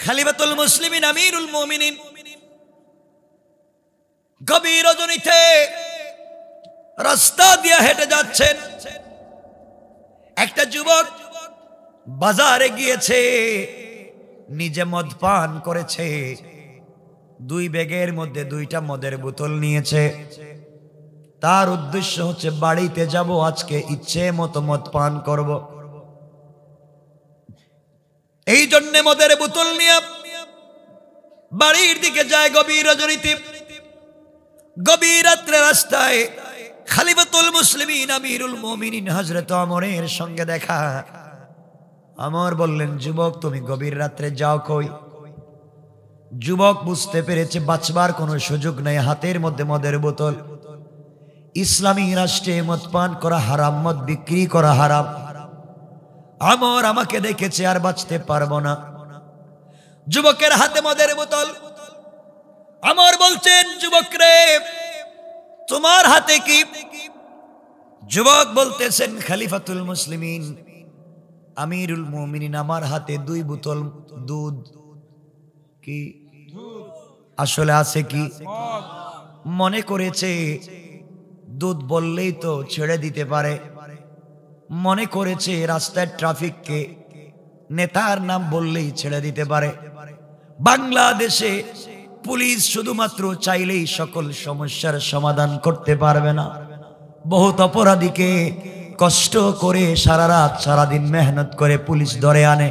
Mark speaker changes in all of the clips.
Speaker 1: খলিফাতুল মুসলিমিন আমিরুল মুমিনিন গভীর রজনীতে রাস্তা দিয়ে হেঁটে যাচ্ছেন। একটা যুবক বাজারে গিয়েছে, নিজে মদ পান করেছে, 2 ব্যাগের মধ্যে 2টা মদের বোতল নিয়েছে। তার উদ্দেশ্য হচ্ছে বাড়িতে যাব, আজকে ইচ্ছে মতো মদ পান করব। এই জন্য মদের বোতল নিয়ে বাড়ির দিকে যায় গভীর রজনীতে। গভীর রাত্রে রাস্তায় খলিফাতুল মুসলিমিন আমিরুল মুমিনিন হযরত ওমরের সঙ্গে দেখা। ওমর বললেন, যুবক তুমি গভীর রাত্রে যাও কই? যুবক বুঝতে পেরেছে বাঁচবার কোনো সুযোগ নেই, হাতের মধ্যে মদের বোতল। ইসলামী রাষ্ট্রে মদ পান করা হারাম, মদ বিক্রি করা হারাম। ওমর আমাকে দেখেছে, আর বাঁচতে পারবো না। যুবকের হাতে মদের বোতল। ওমর বলছেন, যুবক রে তোমার হাতে কি? যুবক বলতেছেন, খলিফাতুল মুসলিমিন আমিরুল মুমিনিন আমার হাতে 2 বোতল দুধ। কি আসলে আছে কি? মনে করেছে দুধ বললেই তো ছেড়ে দিতে পারে, মনে করেছে রাস্তায় ট্রাফিককে নেতার নাম বললেই ছেড়ে দিতে পারে। বাংলাদেশে পুলিশ শুধুমাত্র চাইলেই সকল সমস্যার সমাধান করতে পারবে না। বহুত অপরাধীকে কষ্ট করে সারা রাত সারাদিন মেহনত করে পুলিশ ধরে আনে,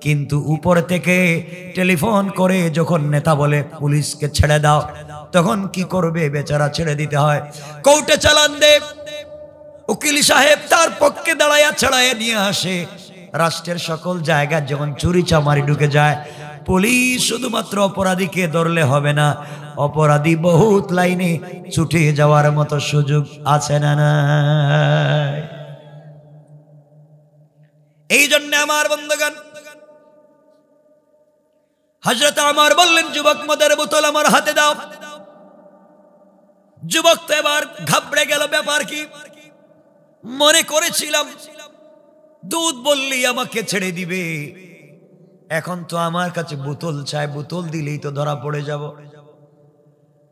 Speaker 1: কিন্তু উপর থেকে টেলিফোন করে যখন নেতা বলে পুলিশকে ছেড়ে দাও, তখন কি করবে? বেচারা ছেড়ে দিতে হয়। কোর্টে চালান দে, উকিল সাহেব তার পক্ষে দাঁড়াইয়া ছাড়াইয়া নিয়ে আসে। রাষ্ট্রের সকল জায়গায় যখন চুরি চামারি ঢুকে যায়, পুলিশ শুধুমাত্র অপরাধীকে ধরলে হবে না, অপরাধী বহুত লাইনে ছুটে যাওয়ার মতো সুযোগ আছে না? এই জন্য আমার বন্ধুগণ, হযরত ওমর বললেন, যুবক মদের বোতল আমার হাতে দাও। যুবক তো এবার ঘাবড়ে গেল, ব্যাপার কি? মনে করেছিলাম দুধ বললেই আমাকে ছেড়ে দিবে, এখন তো আমার কাছে বোতল চাই, বোতল দিলেই তো ধরা পড়ে যাব।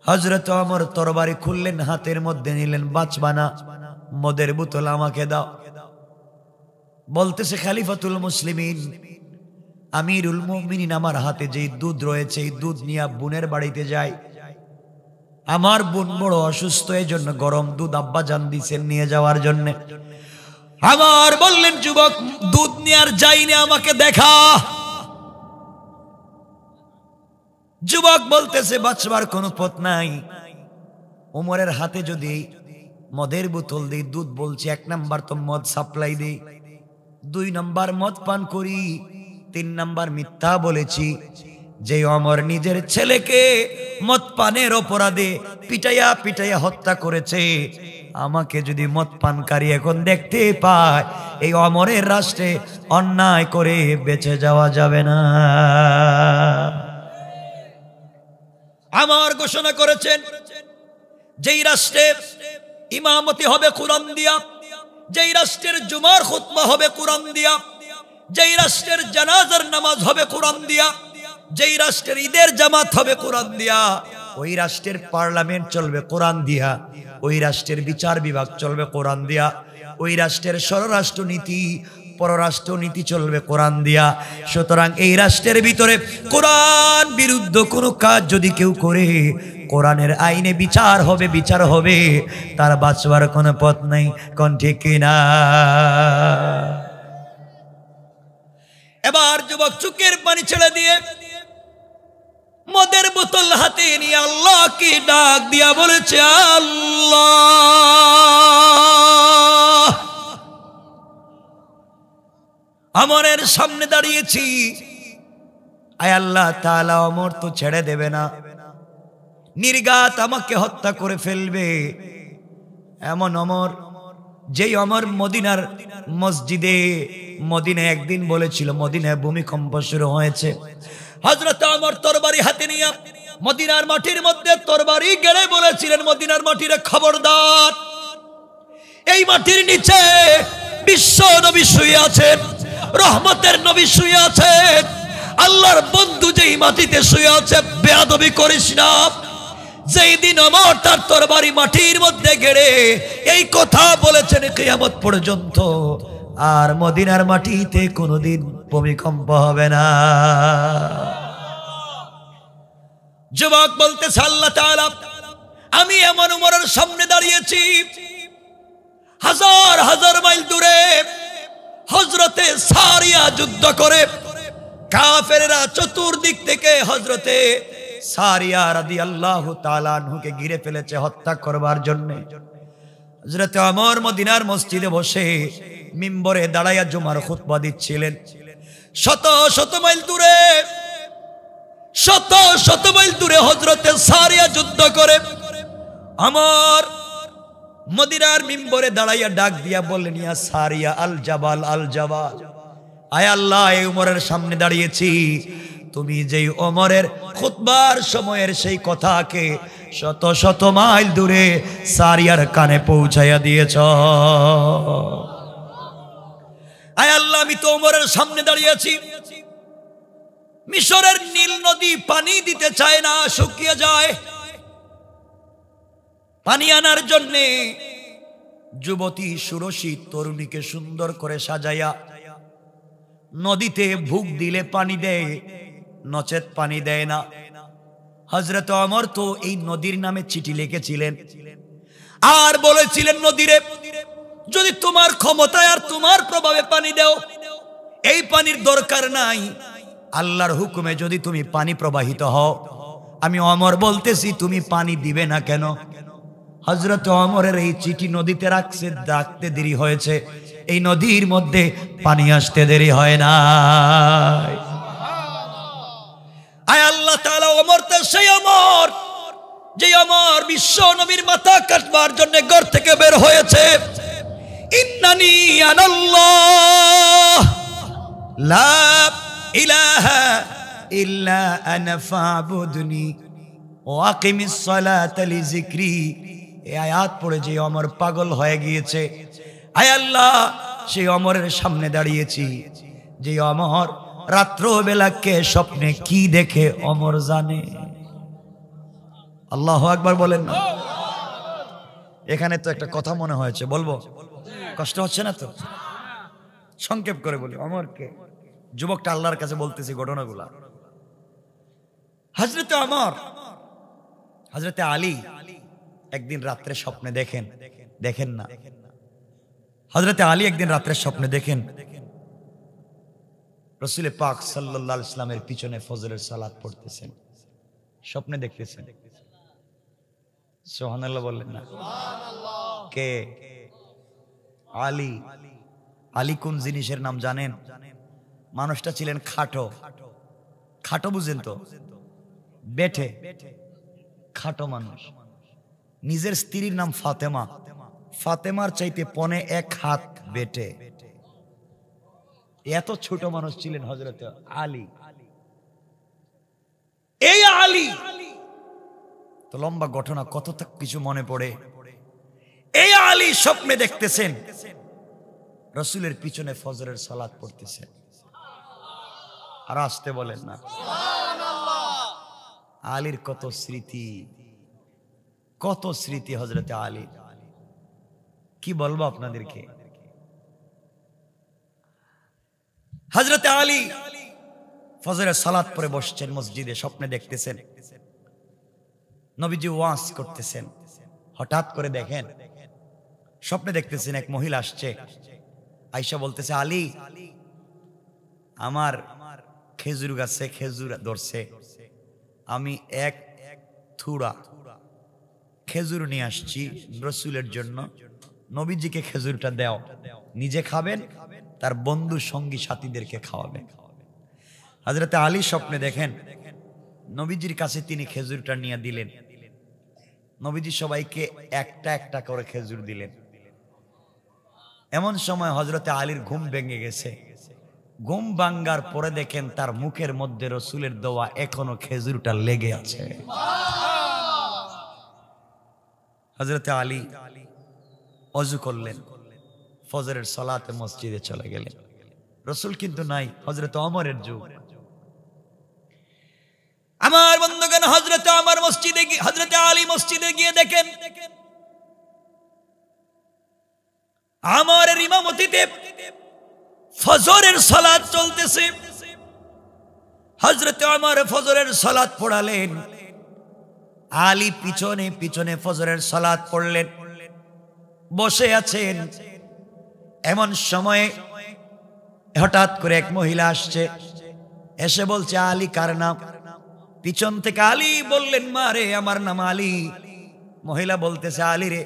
Speaker 1: হযরত ওমর তরবারি খুললেন, হাতের মধ্যে নিলেন, বাঁচবা না, মদের বোতল আমাকে দাও। বলতেছে খলিফাতুল মুসলিমিন আমিরুল মুমিনিন আমার হাতে যে দুধ রয়েছে, এই দুধ নিয়ে বোনের বাড়িতে যাই। আমার বোন বড় অসুস্থ, এই জন্য গরম দুধ আব্বা জান দিছেন নিয়ে যাওয়ার জন্য। আমার বললেন, যুবক দুধ নিয়ে আর যাইনি, আমাকে দেখা। যুবক বলতেছে বাঁচবার কোনো পথ নাই। ওমরের হাতে যদি মদের বোতল দিই, দুধ বলছি, 1 নাম্বার তো মদ সাপ্লাই দিই, 2 নাম্বার মদ পান করি, 3 নাম্বার মিথ্যা বলেছি। যে ওমর নিজের ছেলেকে মদ পানের অপরাধে পিটাইয়া পিটাইয়া হত্যা করেছে, আমাকে যদি মদ পানকারী এখন দেখতে পায়, এই ওমরের রাষ্ট্রে অন্যায় করে বেঁচে যাওয়া যাবে না। আমার ঘোষণা করেছেন, যেই রাষ্ট্রে ইমামতি হবে কোরআন দিয়া, যেই রাষ্ট্রের জুমার খুতবা হবে কোরআন দিয়া, যেই রাষ্ট্রের জানাজার নামাজ হবে কোরআন দিয়া, যেই রাষ্ট্রের ঈদের জামাত হবে কোরআন দিয়া, ওই রাষ্ট্রের পার্লামেন্ট চলবে কোরআন দিয়া, ওই রাষ্ট্রের বিচার বিভাগ চলবে কোরআন দিয়া, ওই রাষ্ট্রের স্বরাষ্ট্র নীতি পররাষ্ট্র নীতি চলবে কোরআন দিয়া। সুতরাং এই রাষ্ট্রের ভিতরে কোরআন বিরুদ্ধ কোনো কাজ যদি কেউ করে, কোরআনের আইনে বিচার হবে, বিচার হবে, তার বাঁচবার কোনো পথ নাই। কোন ঠিক কিনা? এবার যুবক চোখের পানি ছেড়ে দিয়ে মদের বোতল হাতে নিয়ে আল্লাহকে ডাক দিয়া বলেছে, আল্লাহ, ওমরের সামনে দাঁড়িয়েছি, আয় আল্লাহ তাআলা, ওমর তো ছেড়ে দেবে না, নির্ঘাত আমাকে হত্যা করে ফেলবে। এমন ওমর, যেই ওমর মদিনার মসজিদে, মদিনায় একদিন বলেছিল মদিনায় ভূমিকম্প শুরু হয়েছে, হযরত ওমর তরবারি হাতে নিয়ে মদিনার মাটির মধ্যে তরবারি গেড়ে বলেছিলেন, মদিনার মাটিরে খবরদার, এই মাটির নিচে বিশ্ব নবী শুয়ে আছেন, রহমতের নবী শুয়ে আছেন, আল্লাহর বন্ধু যে যেই মাটিতে শুয়ে আছে বেয়াদবি করিস না। যেই দিন ওমর তার তরবারি মাটির মধ্যে গেড়ে এই কথা বলেছেন কিয়ামত পর্যন্ত আর মদিনার মাটিতে কোনোদিন ভূমিকম্প হবে না। যুবক বলতেছে আল্লাহ তাআলা আমি এমন ওমরের সামনে দাঁড়িয়েছি, হাজার হাজার মাইল দূরে হযরতে সারিয়া যুদ্ধ করে কাফেররা চতুর্দিক থেকে হযরতে সারিয়া রাদিয়াল্লাহু তাআলা আনহুকে ঘিরে ফেলেছে হত্যা করবার জন্য। হযরতে ওমর মদিনার মসজিদে বসে মিম্বরে দাঁড়ায়া জুমার খুতবা দিচ্ছিলেন। শত শত মাইল দূরে, শত শত মাইল দূরে হযরতে সারিয়া যুদ্ধ করে ওমর মদিনার মিম্বরে দাঁড়াইয়া ডাক দিয়া বললেন, ইয়া সারিয়া আল জাবাল আল জাবাল, আয় আল্লাহ এই ওমরের সামনে দাঁড়িয়েছি, তুমি যেই ওমরের খুতবার সময়ের সেই কথাকে শত শত মাইল দূরে সারিয়ার কানে পৌঁছাইয়া দিয়েছ। আয় আল্লাহ আমি তো ওমরের সামনে দাঁড়িয়েছি, মিশরের নীল নদী পানি দিতে চায় না, শুকিয়ে যায়। পানি আনার জন্যে যুবতী সুরসী তরুণীকে সুন্দর করে সাজাইয়া নদীতে ভুগ দিলে পানি দেয়, নচেত পানি দেয় না। হযরত ওমর তো এই নদীর নামে চিঠি লিখেছিলেন আর বলেছিলেন, নদীরে যদি তোমার ক্ষমতায় আর তোমার প্রভাবে পানি দাও, এই পানির দরকার নাই, আল্লাহর হুকুমে যদি তুমি পানি প্রবাহিত হও, আমি ওমর বলতেছি তুমি পানি দিবে না কেন? হযরত ওমরের এই চিঠি নদীতে রাখছে, ডাকতে দেরি হয়েছে, এই নদীর মধ্যে পানি আসতে দেরি হয় না। আয় আল্লাহ তাআলা ওমর তো সেই ওমর যে ওমর বিশ্ব নবীর মাথা কাটবার জন্য ঘর থেকে বের হয়েছে। ইন্নানি আনাল্লাহ লা ইলাহা ইল্লা আনা ফাবুদনি ওয়া আকিমিস সালাতা লিযিকরি। এই আয়াত পড়ে যে ওমর পাগল হয়ে গিয়েছে। আয় আল্লাহ সেই ওমরের সামনে দাঁড়িয়েছি, যে ওমর রাত্রবেলা কে স্বপ্নে কি দেখে ওমর জানে। আল্লাহু আকবার বলেন না। এখানে তো একটা কথা মনে হয়েছে, বলবো? কষ্ট হচ্ছে না তো? সংক্ষেপ করে বলি। ওমরকে যুবকটা আল্লাহর কাছে বলতেছি ঘটনাগুলা। হযরতে ওমর, হযরতে আলী একদিন রাত্রে স্বপ্নে দেখেন, দেখেন না, হযরতে আলী একদিন রাত্রে স্বপ্নে দেখেন রাসূল পাক সাল্লাল্লাহু আলাইহি ওয়াসাল্লামের পিছনে ফজরের সালাত পড়তেছেন, স্বপ্নে দেখতেছেন। সুবহানাল্লাহ বললেন না? কে? আলী। আলী কোন জিনিসের নাম জানেন? মানুষটা ছিলেন খাটো। খাটো বুঝেন তো? বেঠে, খাটো মানুষ। নিজের স্ত্রীর নাম ফাতেমা, ফাতেমার চাইতে পনে এক হাত বেটে। এত ছোট মানুষ ছিলেন হযরতে আলী। এই আলী তো লম্বা ঘটনা, কত কিছু মনে পড়ে। এই আলী স্বপ্নে দেখতেছেন রাসূলের পিছনে ফজরের সালাত পড়তেছেন। আর আসতে বলেন না। আলীর কত স্মৃতি, কত স্মৃতি হযরতে আলী, কি বলবো আপনাদেরকে। হযরতে আলী ফজরের সালাত পড়ে বসছেন মসজিদে, স্বপ্নে দেখতেছেন নবীজি ওয়াজ করতেছেন। হঠাৎ করে দেখেন, স্বপ্নে দেখতেছেন এক মহিলা আসছে, আয়েশা বলতেছে, আলী আমার খেজুর গাছে খেজুর ধরছে, আমি এক থুড়া খেজুর নিয়ে আসছি রাসূলের জন্য, নবীজিকে খেজুরটা দাও, নিজে খাবেন, তার বন্ধু সঙ্গী সাথীদেরকে খাওয়াবেন। হযরতে আলী স্বপ্নে দেখেন নবীজির কাছে তিনি খেজুরটা নিয়ে দিলেন, নবীজি সবাইকে একটা একটা করে খেজুর দিলেন। এমন সময় হযরতে আলীর ঘুম ভেঙে গেছে। ঘুম ভাঙ্গার পরে দেখেন তার মুখের মধ্যে রাসূলের দেওয়া এখনো খেজুরটা লেগে আছে। হযরতে আলী ওযু করলেন, ফজরের সালাতে মসজিদে চলে গেলেন। রাসূল কিন্তু নাই, হযরতে ওমরের যুগ। আমার বন্ধুগণ, হযরতে ওমর মসজিদে গিয়ে, হযরতে আলী মসজিদে গিয়ে দেখেন ওমরের ইমামতিতে ফজরের সালাত চলতেছে। হযরতে ওমর ফজরের সালাত পড়ালেন, আলী পিছনে পিছনে ফজরের সালাত পড়লেন, বসে আছেন। এমন সময়ে হঠাৎ করে এক মহিলা আসছে, এসে বলছে আলী কার নাম? পিছন থেকে আলী বললেন, মা রে, আমার নাম আলী। মহিলা বলতেছে, আলী রে,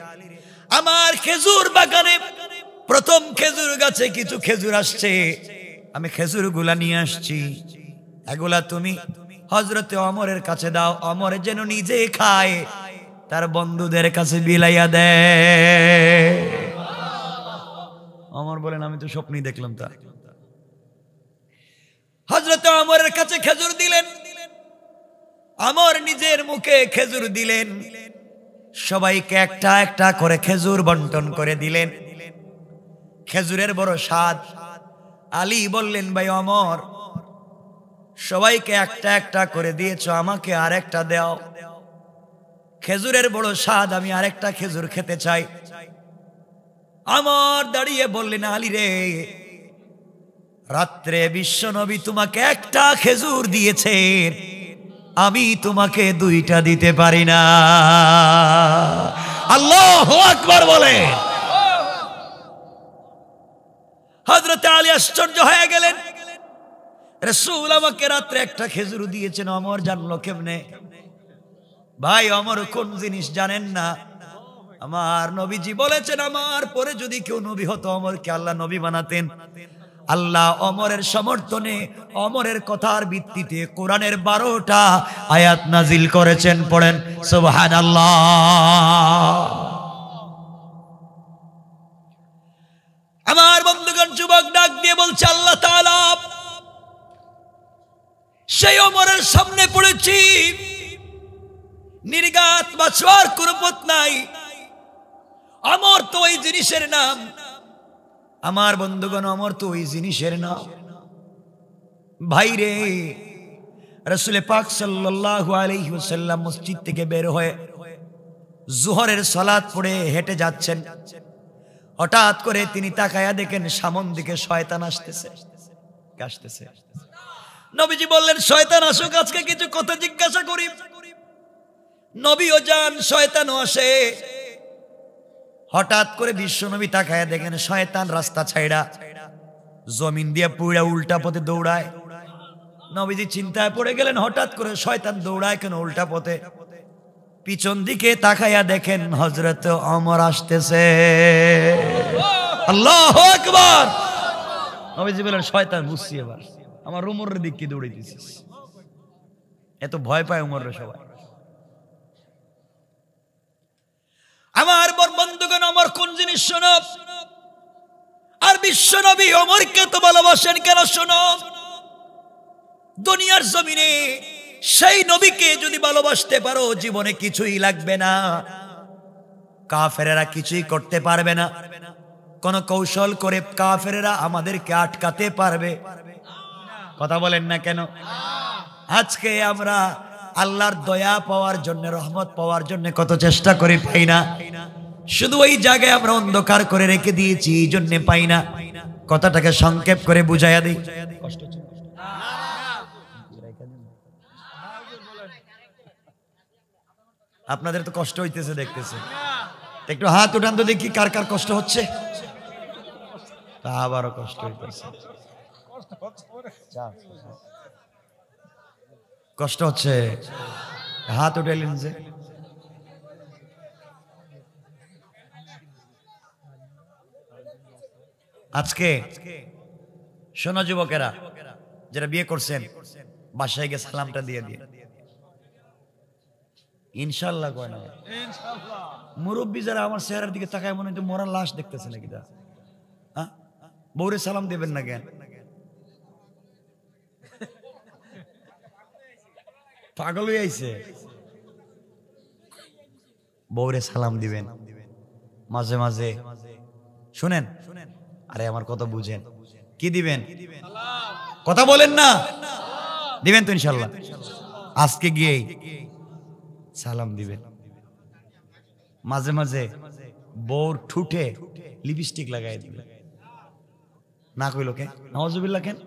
Speaker 1: আমার খেজুর বাগানে প্রথম খেজুর গাছে কিছু খেজুর আসছে, আমি খেজুর গুলা নিয়ে আসছি, এগুলা তুমি হযরতে ওমরের কাছে দাও, ওমর যেন নিজে খায়, তার বন্ধুদের কাছে বিলাইয়া দেয়। ওমর বলেন, আমি তো স্বপ্নই দেখলাম। তা হযরতে ওমরের কাছে খেজুর দিলেন, ওমর নিজের মুখে খেজুর দিলেন, সবাইকে একটা একটা করে খেজুর বন্টন করে দিলেন। খেজুরের বড় স্বাদ। আলী বললেন, ভাই ওমর, সবাইকে একটা একটা করে দিয়েছো, আমাকে আরেকটা দাও, খেজুরের বড় স্বাদ, আমি আরেকটা খেজুর খেতে চাই। ওমর দাঁড়িয়ে বললেন, আলী রে, রাত্রে বিশ্বনবী তোমাকে একটা খেজুর দিয়েছেন, আমি তোমাকে দুইটা দিতে পারি না। আল্লাহু আকবার বলে। হযরতে আলী আশ্চর্য হয়ে গেলেন, রাসূল আমাকে রাত্রে একটা খেজুর দিয়েছেন, ওমর জানলো কেমনে? ভাই, ওমর কোন জিনিস জানেন না? আমার নবীজি বলেছেন, আমার পরে যদি কেউ নবী হতো, ওমরকে আল্লাহ নবী বানাতেন। আল্লাহ ওমরের সমর্থনে, ওমরের কথার ভিত্তিতে কোরআনের 12টা আয়াত নাজিল করেছেন। পড়েন সুবহানাল্লাহ। আমার বন্ধুগণ, যুবক ডাক দিয়ে বলছে, আল্লাহ তাআলা সেই ওমরের সামনে পড়েছি, নির্ঘাত বাঁচবার কোনো পথ নাই, ওমর তো ওই জিনিসের নাম। আমার বন্ধুগণ, ওমর তো ওই জিনিসের নাম। ভাইরে, রাসূল পাক সাল্লাল্লাহু আলাইহি ওয়াসাল্লাম মসজিদ থেকে বের হয়ে যোহরের সালাত পড়ে হেঁটে যাচ্ছেন। হঠাৎ করে তিনি তাকায়া দেখেন সামন দিকে শয়তান আসতেছে। নবীজি বললেন, শয়তান আসুক, আজকে কিছু কথা জিজ্ঞাসা করি। নবীও যান, শয়তানও আসে। হঠাৎ করে বিশ্বনবী তাকায়া দেখেন শয়তান রাস্তা ছাইড়া জমিন দিয়ে পুরা উল্টা পথে দৌড়ায়। নবীজি চিন্তায় পড়ে গেলেন, হঠাৎ করে শয়তান দৌড়ায় কেন উল্টা পথে? পিছন দিকে তাকায়া দেখেন হযরত ওমর আসতেছে। আল্লাহু আকবার। নবীজি বলেন, শয়তান বুঝছি, এবার আমার উমরের দিকে দৌড়াইতেছিস। এত ভয় পায় উমরের সবাই। আমার বন্ধুগণ, ওমর কোন জিনিস শোনো, আর বিশ্বনবী ওমরকে তো ভালোবাসেন কেন শোনো। দুনিয়ার জমিনে সেই নবীকে যদি ভালোবাসতে পারো, জীবনে কিছুই লাগবে না, কাফেরেরা কিছুই করতে পারবে না। কোন কৌশল করে কাফেরেরা আমাদেরকে আটকাতে পারবে? কথা বলেন না কেন? আজকে আমরা আল্লাহর দয়া পাওয়ার জন্য, রহমত পাওয়ার জন্য কত চেষ্টা করি, পাই না। শুধু ওই জায়গায় আমরা অন্ধকার করে রেখে দিয়েছি, এই জন্য পাই না। কথাটাকে সংক্ষেপ করে বুঝাইয়া দিই। আপনাদের তো কষ্ট হইতেছে দেখতেছে, একটু হাত উঠান তো দেখি কার কার কষ্ট হচ্ছে। তা আবারও কষ্ট হইতেছে, কষ্ট হচ্ছে, হাত উঠাইলেন যে। আজকে শোনো যুবকেরা, যারা বিয়ে করছেন, বাসায় গিয়ে সালামটা দিয়ে দিয়ে ইনশাল্লাহ কয় না। মুরব্বী যারা আমার চেহারার দিকে তাকায় মনে হয় মরা লাশ দেখতেছে নাকি? বউরে সালাম দেবেন না কেন? পাগল হয়ে আইছে। বউরে সালাম দিবেন মাঝে মাঝে। শুনেন, আরে আমার কথা বুঝেন। কি দিবেন? কথা বলেন না, দিবেন তো ইনশাল্লাহ? আজকে গিয়ে সালাম দিবেন। মাঝে মাঝে বউর ঠুটে লিপস্টিক লাগাই দিবে। না কইল কেন? নাউজুবিল্লাহ কেন?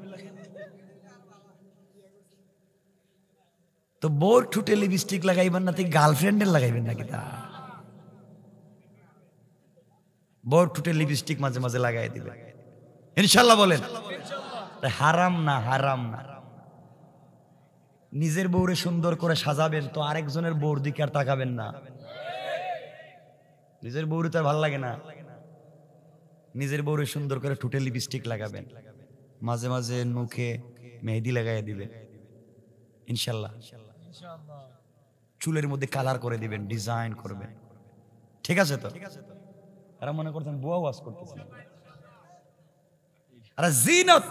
Speaker 1: তো বউর ঠুটে লিপস্টিক লাগাইবেন না, গার্লফ্রেন্ডের লাগাইবেন নাকি? তা বউর ঠুটে লিপস্টিক মাঝে মাঝে লাগাই দিবে ইনশাল্লাহ বলেন। হারাম না, হারাম না। নিজের বউরে সুন্দর করে সাজাবেন তো আরেকজনের বউর দিকে আর তাকাবেন না। নিজের বউরে তো আর ভালো লাগে না। নিজের বউরে সুন্দর করে ঠুটে লিপস্টিক লাগাবেন, মাঝে মাঝে মুখে মেহেদি লাগাই দিবেন ইনশাল্লাহ। চুলের মধ্যে কালার করে দিবেন, ডিজাইন করবেন, ঠিক আছে? তো এরা মনে করতেন বুয়া ওয়াজ করতেছেন। আরে জিনত,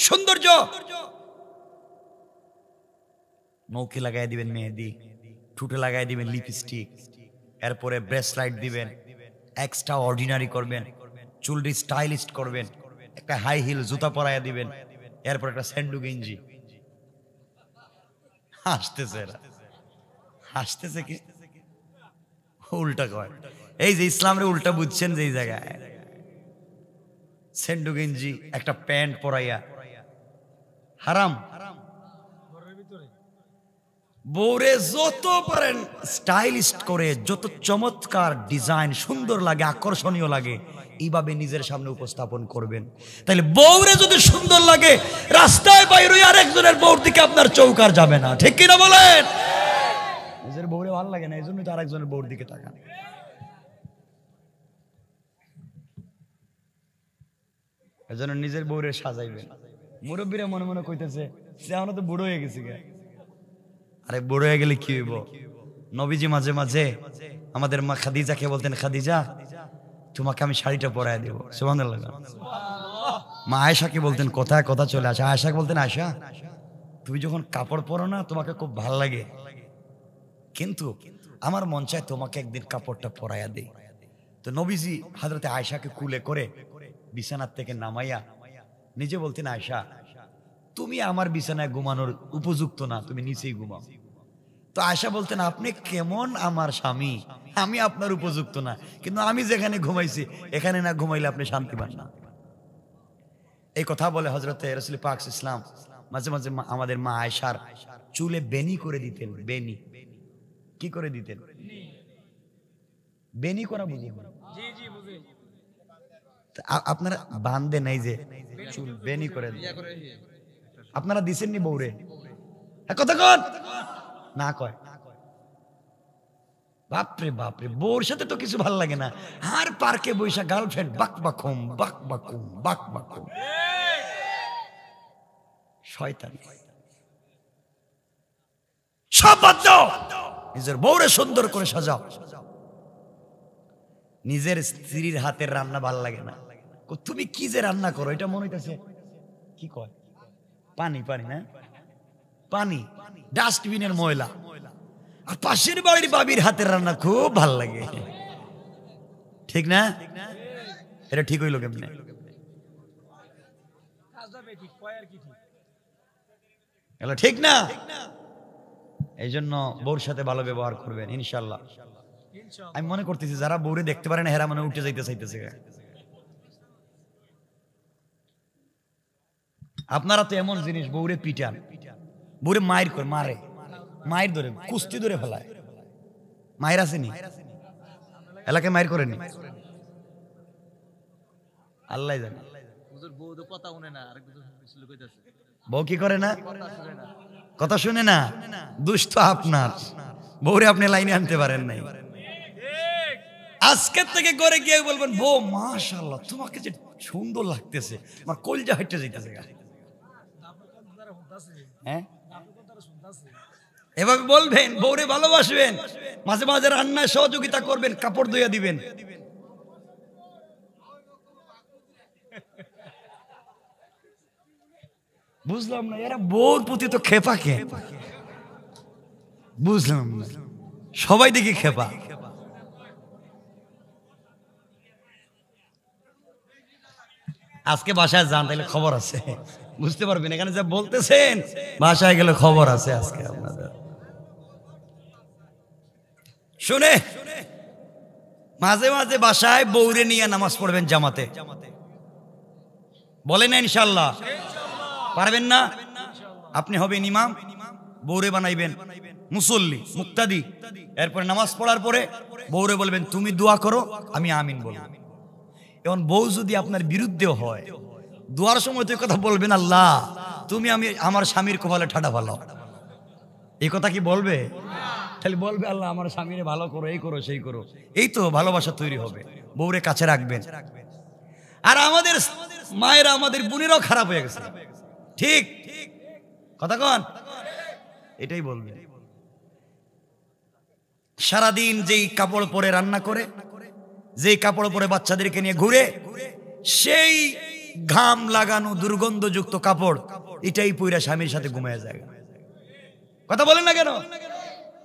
Speaker 1: সৌন্দর্য, নৌকে লাগাই দিবেন মেহেদি, ঠুটে লাগাই দিবেন লিপস্টিক, এরপরে ব্রেসলাইট দিবেন, এক্সট্রা অর্ডিনারি করবেন, চুলটি স্টাইলিস্ট করবেন, একটা হাই হিল জুতা পরাইয়া দিবেন, এরপর একটা স্যান্ডু গেঞ্জি। হাসতেছে এরা, হাসতেছে কি? উল্টা কয়। এই যে ইসলামের উল্টা বুঝছেন যে এই জায়গায় স্যান্ডু গেঞ্জি একটা প্যান্ট পরাইয়া হারাম। বউরে যত পারেন স্টাইলিস্ট করে, যত চমৎকার ডিজাইন সুন্দর লাগে, আকর্ষণীয় লাগে, এইভাবে নিজের সামনে উপস্থাপন করবেন। তাহলে বউরে যদি সুন্দর লাগে, রাস্তায় বাইরে আরেকজনের বউর দিকে আপনার চৌকার যাবে না, ঠিক কিনা বলেন? নিজের বউরে ভালো লাগে না, এই জন্যই তো আরেকজনের বউর দিকে তাকান। এজন্য নিজের বউরে সাজাইবেন। মুরব্বীরা মনে মনে কইতেছে সে আমরা তো বুড়ো হয়ে গেছি। আরে বুড়ো হয়ে গেলে কি হইব? নবীজি মাঝে মাঝে আমাদের মা খাদিজাকে বলতেন, খাদিজা তোমাকে আমি শাড়িটা পরায় দেবো। সুবহানাল্লাহ। মা আয়েশাকে বলতেন, কোথায় কথা চলে আসে। আয়েশাকে বলতেন, আয়েশা তুমি যখন কাপড় পরো না তোমাকে খুব ভাল লাগে, কিন্তু আমার মন চায় তোমাকে একদিন কাপড়টা পরাইয়া দেই। তো নবীজি হযরতে আয়েশাকে কুলে করে বিছানার থেকে নামাইয়া নিজে বলতেন, আয়েশা তুমি আমার বিছানায় ঘুমানোর উপযুক্ত না, তুমি নিচেই ঘুমাও। তো আয়েশা বলতেন, আপনি কেমন আমার স্বামী, আমি আপনার উপযুক্ত না, কিন্তু আমি যেখানে ঘুমাইছি এখানে না ঘুমাইলে আপনি শান্তি পান না। এই কথা বলে হযরতে রাসূল পাক ইসলাম মাঝে মাঝে আমাদের মা আয়েশার চুলে বেনি করে দিতেন। বেনি কি করে দিতেন? বেনি করা বুঝি? আপনারা বান্ধে নাই যে চুল বেনি করে আপনারা দিছেননি বউরে? কথা কন না কয়। বাপরে বাপরে, বউর সাথে তো কিছু ভালো লাগে না, আর পার্কে বৈশা গার্লফ্রেন্ড বাক বাকুম বাক বাকুম বাক বাকুম। শয়তান। সব বাদ দাও, নিজের বউরে সুন্দর করে সাজাও। নিজের স্ত্রীর হাতের রান্না ভাল লাগে না, তুমি কি যে রান্না করো এটা মনে হইতেছে কি কয় পানি পানি না পানি, ডাস্টবিনের ময়লা। আর পাশের বাড়ির বাবির হাতের রান্না খুব ভাল লাগে, ঠিক না? এটা ঠিক হইল কেমনে? ঠিক না? এই জন্য বউর সাথে ভালো ব্যবহার করবেন ইনশাল্লাহ। আমি মনে করতেছি যারা বউরে দেখতে পারে না হেরা মনে উঠে যাইতে চাইতেছে। আপনারা তো এমন জিনিস বউরে পিটান, বউরে মায়ের করে মারে, মায়ের ধরে কুস্তি ধরে ফেলায়। মায়ের আসেনি এলাকায়, মায়ের করেনি, আল্লাহ জানে। বউ কি করে না? কথা শুনে না, দুষ্ট আপনার বউরে আপনি লাইনে আনতে পারেন নাই। আজকের থেকে করে গিয়ে বলবেন, বউ মাশাআল্লাহ তোমাকে যে সুন্দর লাগতেছে, আমার কলজা হেঁটে যাইতেছে। হ্যাঁ, এভাবে বলবেন, বউরে ভালোবাসবেন, মাঝে মাঝে রান্নায় সহযোগিতা করবেন, কাপড় ধুইয়া দিবেন। বুঝলাম না এরা বউর প্রতি তো খেপা কে, বুঝলাম না, সবাই দেখি খেপা। আজকে বাসায় যান তাহলে খবর আছে, বুঝতে পারবেন। এখানে যা বলতেছেন বাসায় গেলে খবর আছে আজকে আপনাদের। শুনে মাঝে মাঝে বাসায় বউরে নিয়ে নামাজ পড়বেন জামাতে, বলেন না ইনশাআল্লাহ? পারবেন না? আপনি হবেন ইমাম, বউরে বানাইবেন মুসল্লি মুক্তাদি, এরপরে নামাজ পড়ার পরে বউরে বলবেন তুমি দোয়া করো, আমি আমিন বলবো। এখন বউ যদি আপনার বিরুদ্ধেও হয়, দোয়ার সময় তো কথা বলবেন আল্লাহ তুমি আমি আমার স্বামীর কপালে ঠাডা ভালো, এই কথা কি বলবে? খালি বলবে আল্লাহ আমার স্বামীরে ভালো করো, এই করো সেই করো। এই তো ভালোবাসা তৈরি হবে, বউরে কাছে রাখবেন। আর আমাদের মায়েরা আমাদের বোনেরাও খারাপ হয়ে গেছে, ঠিক কথা কন, এটাই বলবে। সারাদিন যেই কাপড় পরে রান্না করে, যেই কাপড় পরে বাচ্চাদেরকে নিয়ে ঘুরে, সেই ঘাম লাগানো দুর্গন্ধযুক্ত কাপড় এটাই পইরা স্বামীর সাথে ঘুমায় যায়। কথা বলেন না কেন?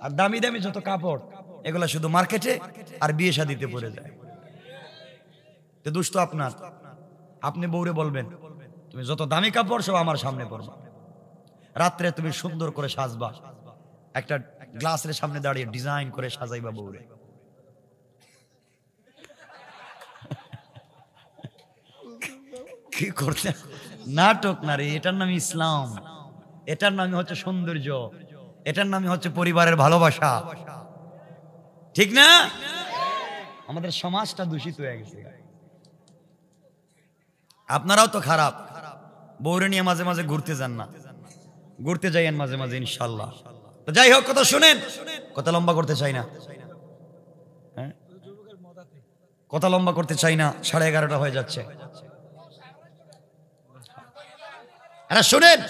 Speaker 1: আর দামি দামি যত কাপড় এগুলা শুধু মার্কেটে আর বিয়ে শাদিতে পরে যায়। তো দুষ্ট আপনার, আপনি বউরে বলবেন তুমি যত দামি কাপড় সব আমার সামনে পরবা, রাত্রে তুমি সুন্দর করে সাজবা, একটা গ্লাসের সামনে দাঁড়িয়ে ডিজাইন করে সাজাইবা বউরে। কি করতে? নাটক না রে, এটার নাম ইসলাম, এটার নাম হচ্ছে সৌন্দর্য, এটার নাম হচ্ছে পরিবারের ভালোবাসা, ঠিক না? আমাদের সমাজটা দূষিত হয়ে গেছে। আপনারাও তো খারাপ, বউরে নিয়ে মাঝে মাঝে ঘুরতে যান না, ঘুরতে যাইয়েন মাঝে মাঝে ইনশাল্লাহ। তো যাই হোক, কথা শুনেন, কথা লম্বা করতে চাই না, হ্যাঁ কথা লম্বা করতে চাই না, 11:30 হয়ে যাচ্ছে। শুনেন,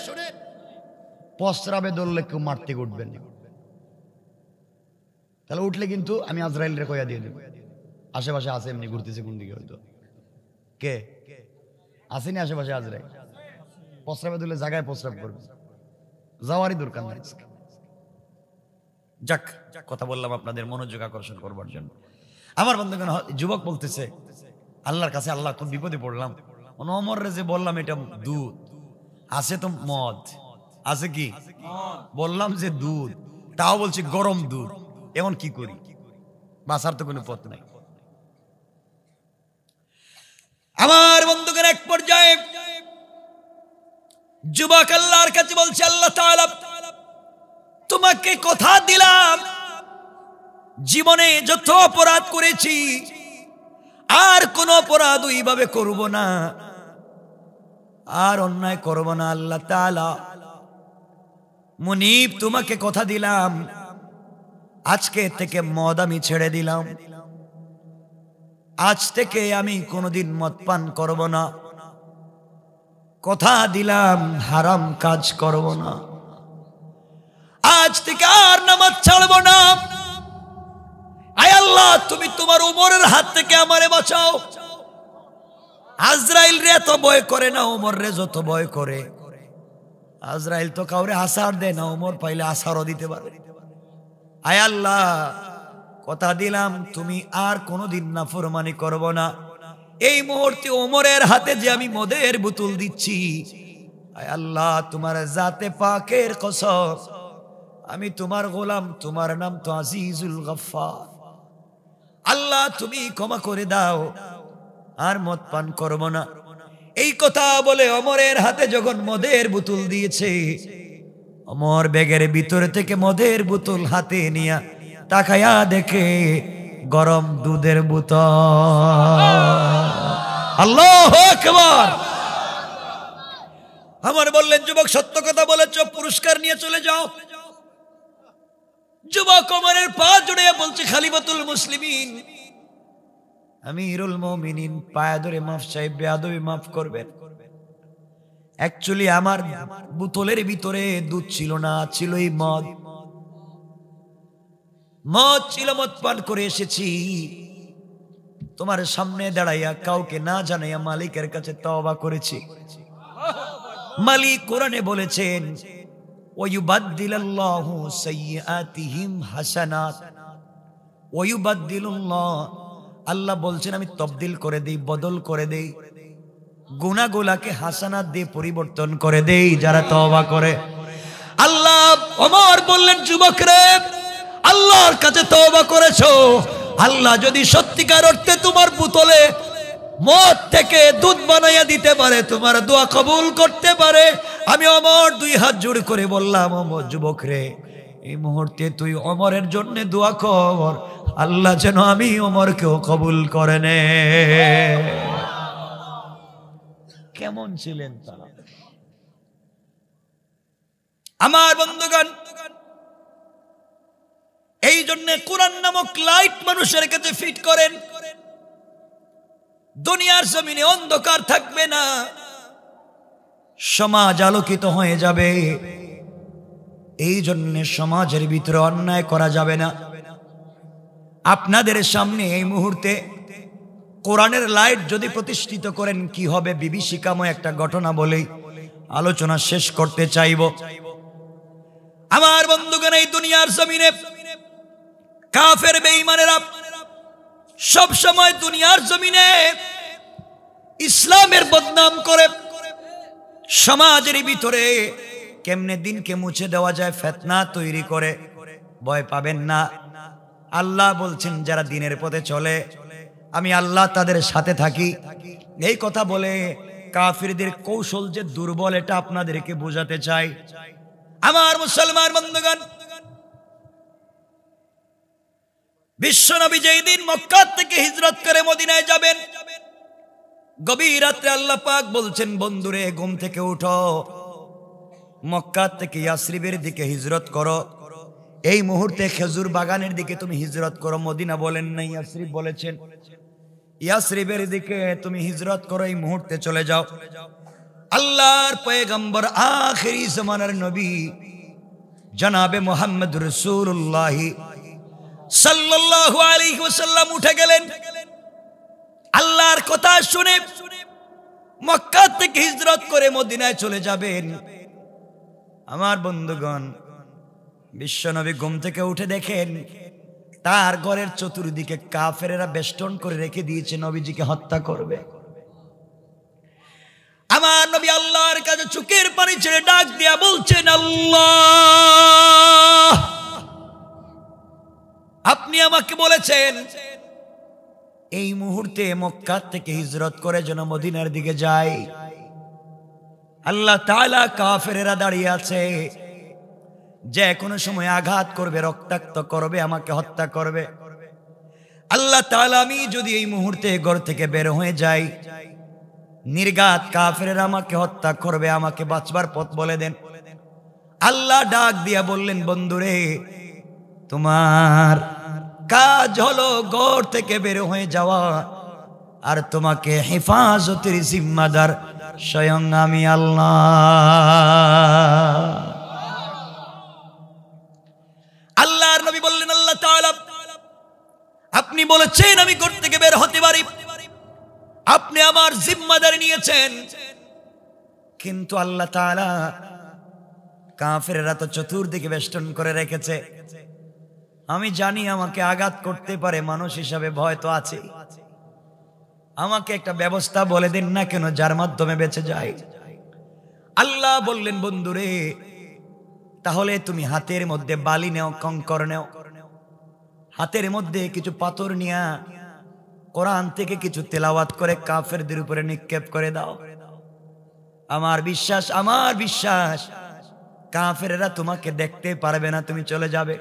Speaker 1: প্রস্রাবে দৌড়লে কেউ মারতে উঠবেন না, তাহলে উঠলে কিন্তু আমি আজরাইল রে কইয়া দিয়ে দেব, আশেপাশে আছে এমনি ঘুরতেছে কোন দিকে, হয়তো কে আসেনি আশেপাশে আজরাইল, প্রস্রাবে দৌড়লে জায়গায় প্রস্রাব করবে, যাওয়ারই দরকার নাই। যাক, কথা বললাম আপনাদের মনোযোগ আকর্ষণ করবার জন্য। আমার বন্ধুগণ, যুবক বলতেছে আল্লাহর কাছে, আল্লাহ কোন বিপদে পড়লাম, ওমর যে বললাম এটা দুধ, আছে তো মদ, আছে কি বললাম যে দুধ, তাও বলছি গরম দুধ, এমন কি করি? বাঁচার তো কোনো পথ নাই। আমার বন্ধুগণ, এক পর্যায়ে যুবক আল্লাহর কাছে বলছে, আল্লাহ তাআলা তোমাকে কথা দিলাম জীবনে যত অপরাধ করেছি আর কোন অপরাধ ওইভাবে করব না, আর অন্যায় করব না। আল্লাহ তাআলা মুনিব তোমাকে কথা দিলাম আজকে থেকে মদ আমি ছেড়ে দিলাম, আজ থেকে আমি কোনোদিন মদ পান করব না, কথা দিলাম হারাম কাজ করব না, আজ থেকে আর নামাজ ছাড়ব না। আয় আল্লাহ, তুমি তোমার উমরের হাত থেকে আমারে বাঁচাও। আজরাইল রে এত ভয় করে না, উমর রে যত ভয় করে। আজরাইল তো কাউরে আসার দেয় না, উমর পাইলে আসারও দিতে পারে। আয় আল্লাহ, কথা দিলাম তুমি আর কোনোদিন নাফরমানি করব না। এই মুহূর্তে ওমরের হাতে যে আমি মদের বোতল দিচ্ছি, আয় আল্লাহ তোমার জাতে পাকের কসম, আমি তোমার গোলাম, তোমার নাম তো আজিজুল গফফার। আল্লাহ তুমি ক্ষমা করে দাও, আর মদ পান করব না। এই কথা বলে ওমরের হাতে যখন মদের বোতল দিয়েছে, ওমর ব্যাগের ভিতরে থেকে মদের বোতল হাতে নিয়ে তাকায়া দেখে গরম দুধের বোতল। আল্লাহু আকবার। আমার বললেন, যুবক সত্য কথা বলেছ, পুরস্কার নিয়ে চলে যাও। যুবক ওমরের পা জড়িয়ে বলছে, খলিফাতুল মুসলিমিন, আমিরুল মুমিনিন, পায়ে ধরে মাফ চাই, বেয়াদবি মাফ করবেন। অ্যাকচুয়ালি আমার বোতলের ভিতরে দুধ ছিল না, ছিলই মদ। মদ ছিল, মদ পান করে এসেছি। তোমার সামনে দাঁড়াইয়া কাউকে না জানাইয়া মালিকের কাছে তওবা করেছি। মালিক কোরআনে বলেছেন, ওয়ায়ুবাদদিলুল্লাহু সাইয়্যাতিহিম হাসানাত ওয়ায়ুবাদদিলুল্লাহ, আল্লাহ বলছেন আমি তবদিল করে দেই, বদল করে দেই, গুনাহগুলোকে হাসানাত দিয়ে পরিবর্তন করে দেই যারা তওবা করে। আল্লাহ ওমর বললেন, যুবক রে, আল্লাহ আল্লাহর কাছে তওবা করেছো, আল্লাহ যদি সত্যিকার অর্থে তোমার বোতলে মদ থেকে দুধ বানাইয়া দিতে পারে, তোমার দোয়া কবুল করতে পারে। আমি ওমর দুই হাত জোড় করে বললাম, ওমর যুবক রে, এই মুহূর্তে তুই ওমরের জন্য দোয়া কর, আল্লাহ যেন আমি ওমরকেও কবুল করে নে। কেমন ছিলেন তারা আমার বন্ধুগণ? এই জন্য কোরআন নামক লাইট মানুষের কাছে ফিট করেন, দুনিয়ার জমিনে অন্ধকার থাকবে না, সমাজ আলোকিত হয়ে যাবে। এই জন্য সমাজের ভিতরে অন্যায় করা যাবে না। আপনাদের সামনে এই মুহূর্তে কোরআনের লাইট যদি প্রতিষ্ঠিত করেন কি হবে, বিভীষিকাময় একটা ঘটনা বলেই আলোচনা শেষ করতে চাইব। আমার বন্ধুগণ, এই দুনিয়ার জমিনে কাফের বেঈমানেরা সব সময় দুনিয়ার জমিনে ইসলামের বদনাম করে, সমাজের ভিতরে কেমনে দিনকে মুছে দেওয়া যায় ফিতনা তৈরি করে। ভয় পাবেন না, আল্লাহ বলছেন যারা দিনের পথে চলে আমি আল্লাহ তাদের সাথে থাকি। এই কথা বলে কাফিরদের কৌশল যে দুর্বল এটা আপনাদেরকে বোঝাতে চাই। আমার মুসলমান বন্ধুগণ, বিশ্বনবী যেই দিন মক্কা থেকে হিজরত করে মদিনায় যাবেন, গভীর রাত্রে আল্লাহ পাক বলছেন, বন্ধুরে ঘুম থেকে উঠো, মক্কা থেকে ইয়াসরিবের দিকে হিজরত করো। এই মুহূর্তে খেজুর বাগানের দিকে তুমি হিজরত করো। মদিনা বলেন নাই, ইয়াসরিব বলেছেন। ইয়াসরিবের দিকে তুমি হিজরত করো, এই মুহূর্তে চলে যাও। আল্লাহর পয়গম্বর আখিরি জামানার নবী জনাবে মুহাম্মদ রাসূলুল্লাহ সাল্লাল্লাহু আলাইহি ওয়াসাল্লাম উঠে গেলেন। আল্লাহর কথা শুনে মক্কা থেকে হিজরত করে মদিনায় চলে যাবেন। আমার বন্ধুগণ, বিশ্বনবী ঘুম থেকে উঠে দেখেন তার ঘরের চতুর্দিকে কাফেরেরা বেষ্টন করে রেখে দিয়েছে, নবীজিকে হত্যা করবে। আমার নবী আল্লাহর কাছে চোখের পানি ছেড়ে ডাক দিয়া বলছেন, আল্লাহ, আপনি আমাকে বলেছেন এই মুহূর্তে মক্কা থেকে হিজরত করে যেন মদিনার দিকে যাই। আল্লাহ তাআলা কাফেরেরা দাঁড়িয়ে আছে, যে কোনো সময় আঘাত করবে, রক্তাক্ত করবে, আমাকে হত্যা করবে। আল্লাহ তাআলা, আমি যদি এই মুহূর্তে ঘর থেকে বের হয়ে যাই, নির্ঘাত কাফেরেরা আমাকে হত্যা করবে, আমাকে বাঁচবার পথ বলে দেন। আল্লাহ ডাক দিয়া বললেন, বন্ধুরে, তোমার কাজ হলো ঘর থেকে বের হয়ে যাওয়া, আর তোমাকে হেফাজতের জিম্মাদার স্বয়ং আমি আল্লাহ। আল্লাহর নবী বললেন, আল্লাহ তাআলা, আপনি বলেছেন আমি ঘর থেকে বের হতে পারি, আপনি আমার জিম্মাদারি নিয়েছেন। কিন্তু আল্লাহ তাআলা কাফেররা তো চতুর্দিকে বেষ্টন করে রেখেছে, আমি জানি আমাকে আঘাত করতে পারে, মানুষ হিসাবে ভয় তো আছে। আমাকে একটা ব্যবস্থা বলে দিন না কেন যার মাধ্যমে বেঁচে যায়। আল্লাহ বললেন, বন্ধুরে, তাহলে তুমি হাতের মধ্যে বালি নেও, কঙ্কর নেও, হাতের মধ্যে কিছু পাথর নিয়া কোরআন থেকে কিছু তেলাওয়াত করে কাফেরদের উপরে নিক্ষেপ করে দাও। আমার বিশ্বাস কাফেররা তোমাকে দেখতে পারবে না, তুমি চলে যাবে।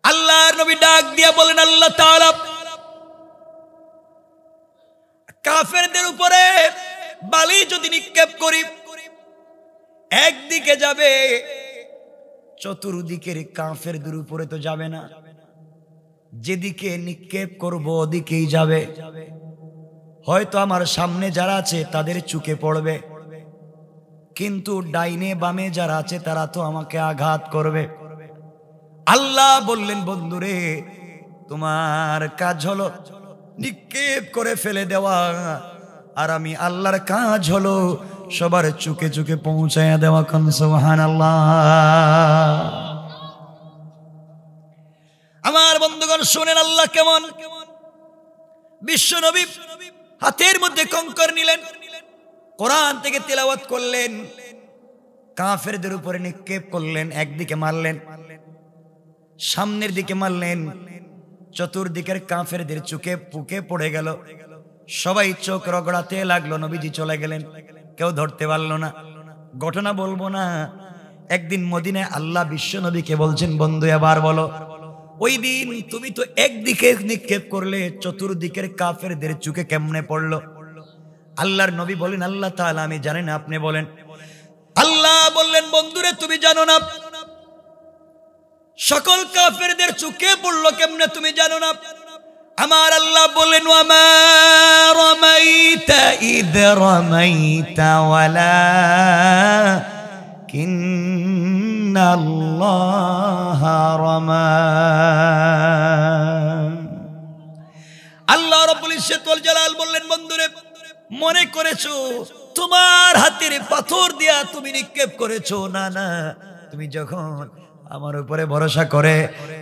Speaker 1: আল্লাহর নবী ডাক দিয়া বলেন, আল্লাহ তাআলা, কাফেরদের উপরে বালি যদি নিক্ষেপ করি, একদিকে যাবে, চতুর্দিকের কাফেরদের উপরে তো যাবে না, যেদিকে নিক্ষেপ করব ওদিকেই যাবে। হয়তো আমার সামনে যারা আছে তাদের চুকে পড়বে, কিন্তু ডাইনে বামে যারা আছে তারা তো আমাকে আঘাত করবে। আল্লাহ বললেন, বন্ধুরে, তোমার কাজ হলো নিক্ষেপ করে ফেলে দেওয়া, আর আমি আল্লাহর কাজ হলো সবার চুকে চুকে পৌঁছায়া দেওয়া। কোন সুবহানাল্লাহ। আমার বন্ধুগণ শুনেন আল্লাহ কেমন। বিশ্বনবী হাতের মধ্যে কঙ্কর নিলেন, কোরআন থেকে তেলাওয়াত করলেন, কাফেরদের উপরে নিক্ষেপ করলেন, একদিকে মারলেন। সামনের দিকে মারলেন, চতুর্দিকের কাফেরদের চোখে পুকে পড়ে গেল, সবাই চোখ রগড়াতে লাগলো। নবীজি চলে গেলেন, কেউ ধরতে পারলো না। ঘটনা বলবো না, একদিন মদিনায় আল্লাহ বিশ্ব নবীকে বলছেন, বন্ধু এবার বলো, ওই দিন তুমি তো একদিকে নিক্ষেপ করলে, চতুর্দিকের কাফেরদের চোখে কেমনে পড়লো? আল্লাহর নবী বলেন, আল্লাহ তাআলা আমি জানি না, আপনি বলেন। আল্লাহ বললেন, বন্ধুরে তুমি জানো না সকল কাফেরদের চোখে পড়লো কেমনে, তুমি জানো না? আমার আল্লাহ বললেন, ওয়ামা রামাইতা ইদ রামাইতা ওয়ালাকিন্নাল্লাহ রামা। আল্লাহ রাব্বুল ইজ্জত ওয়াল জালাল বললেন, বন্ধুরে মনে করেছো তোমার হাতের পাথর দিয়া তুমি নিক্ষেপ করেছো? না না, তুমি যখন আমার উপরে ভরসা করে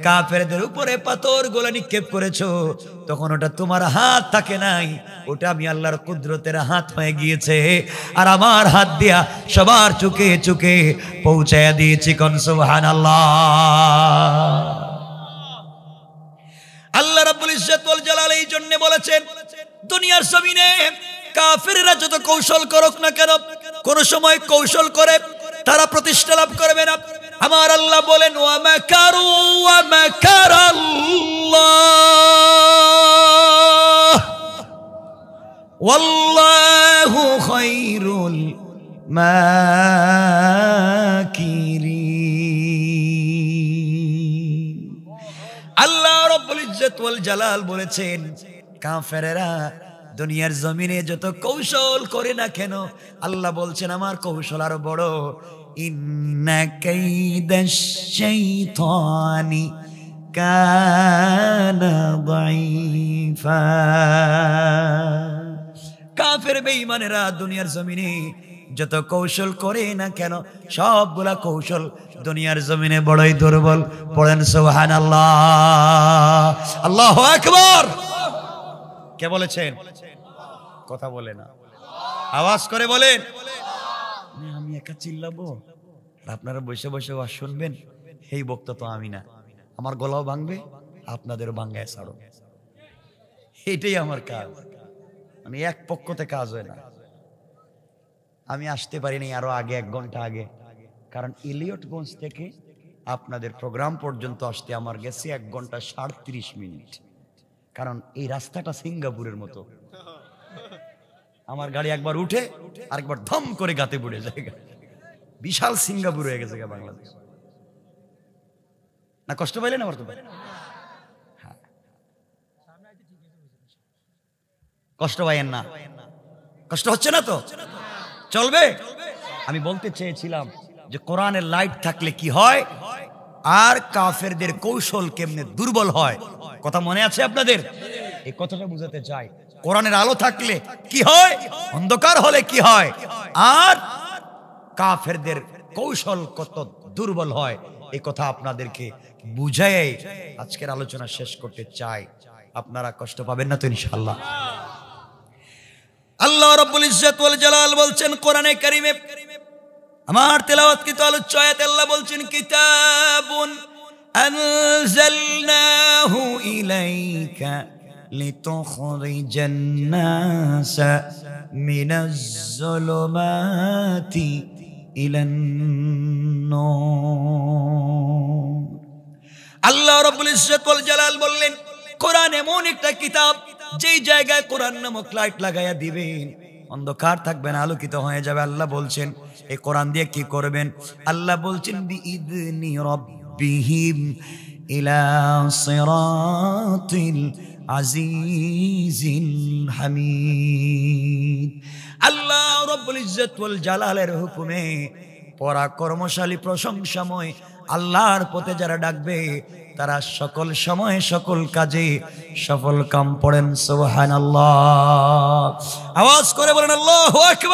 Speaker 1: কাফেরদের উপরে পাথর গুলো নিক্ষেপ করেছো, তখন ওটা তোমার হাত থাকে নাই, ওটা আমি আল্লাহর কুদরতের হাত হয়ে গিয়েছে। আর আমার হাত দিয়া সবার চোখে চোখে পৌঁছায়া দিয়েছি। কোন সুবহানাল্লাহ। আল্লাহ রাব্বুল ইজ্জত ওয়াল জালাল এই জন্য বলেছেন, দুনিয়ার জমিনে কাফেররা যত কৌশল করুক না কেন, কোন সময় কৌশল করে তারা প্রতিষ্ঠা লাভ করবে না। আমার আল্লাহ বলেন, ওয়া মাকারু ওয়া মাকারাল্লাহ ওয়াল্লাহু খায়রুল মাকিরিন। আল্লাহ রাব্বুল ইজ্জত ওয়াল জালাল বলেছেন, কাফেররা দুনিয়ার জমিনে যত কৌশল করে না কেন, আল্লাহ বলছেন আমার কৌশল আরো বড়। ইন্না কাইদাশ শাইতানি কানা দাঈফা। কাফের বেঈমানেরা দুনিয়ার জমিনে যত কৌশল করে না কেন, সবগুলা কৌশল দুনিয়ার জমিনে বড়ই দুর্বল। পড়েন সুবহানাল্লাহ, আল্লাহু আকবার। কে বলেছেন? কথা বলে না, আওয়াজ করে বলেন। আমি একা চিল্লাবো আর আপনারা বসে বসে ওয়াজ শুনবেন? এই বক্তা তো আমি না, আমার গলাও ভাঙবে, আপনাদেরও ভাঙায় ছাড়ো, এটাই আমার কাজ। মানে এক পক্ষতে কাজ হয় না। আমি আসতে পারিনি আরো আগে, 1 ঘন্টা আগে, কারণ ইলিয়টগঞ্জ থেকে আপনাদের প্রোগ্রাম পর্যন্ত আসতে আমার গেছে 1 ঘন্টা 37 মিনিট। কারণ এই রাস্তাটা সিঙ্গাপুরের মতো, আমার গাড়ি একবার উঠে আরেকবার ধম করে গাতে পড়ে যায়। বিশাল সিঙ্গাপুর হয়ে গেছে বাংলাদেশ। না কষ্ট পাইলেন? আমার তো কষ্ট পাইয়েন না, কষ্ট হচ্ছে না তো? চলবে। আমি বলতে চেয়েছিলাম যে কোরআনের লাইট থাকলে কি হয় আর কাফেরদের কৌশল কেমনে দুর্বল হয়। কথা মনে আছে আপনাদের? এই কথাটা বুঝাতে চাই। কোরআনের আলো থাকলে কি হয়, অন্ধকার হলে কি হয়, আর কাফেরদের কৌশল কত দুর্বল হয়, এই কথা আপনাদেরকে বুঝাই আজকের আলোচনা শেষ করতে চাই। আপনারা কষ্ট পাবেন না তো ইনশাআল্লাহ? আল্লাহ রাব্বুল ইজ্জত ওয়াল জালাল বলছেন কোরআনে কারীমে, আমার তেলাওয়াতকৃত আলোচ্য আয়াতে আল্লাহ বলছেন, কিতাবুন আনজালনাহু ইলাইকা লিতুখরিজান নাসা মিনাজ যুলুমাতি ইলান নূর। আল্লাহ রাব্বুল ইজ্জত ওয়াল জালাল বললেন, কোরআন এমন একটা কিতাব যেই জায়গায় কোরআন নামক লাইট লাগাইয়া দিবেন, অন্ধকার থাকবে না, আলোকিত হয়ে যাবে। আল্লাহ বলছেন এই কোরআন দিয়ে কি করবেন? আল্লাহ বলছেন বিইذনি রাব্বিহিম ইলা সিরাতিল আজিজিল হামিদ। আল্লাহ রাব্বুল ইজ্জত ওয়াল জালালের হুকুমে পরাক্রমশালী প্রশংসাময় আল্লাহর পথে যারা ডাকবে তারা সকল সময়ে সকল কাজে সফল কাম। পড়েন সুবহানাল্লাহ, আওয়াজ করে বলেন আল্লাহু আকবার।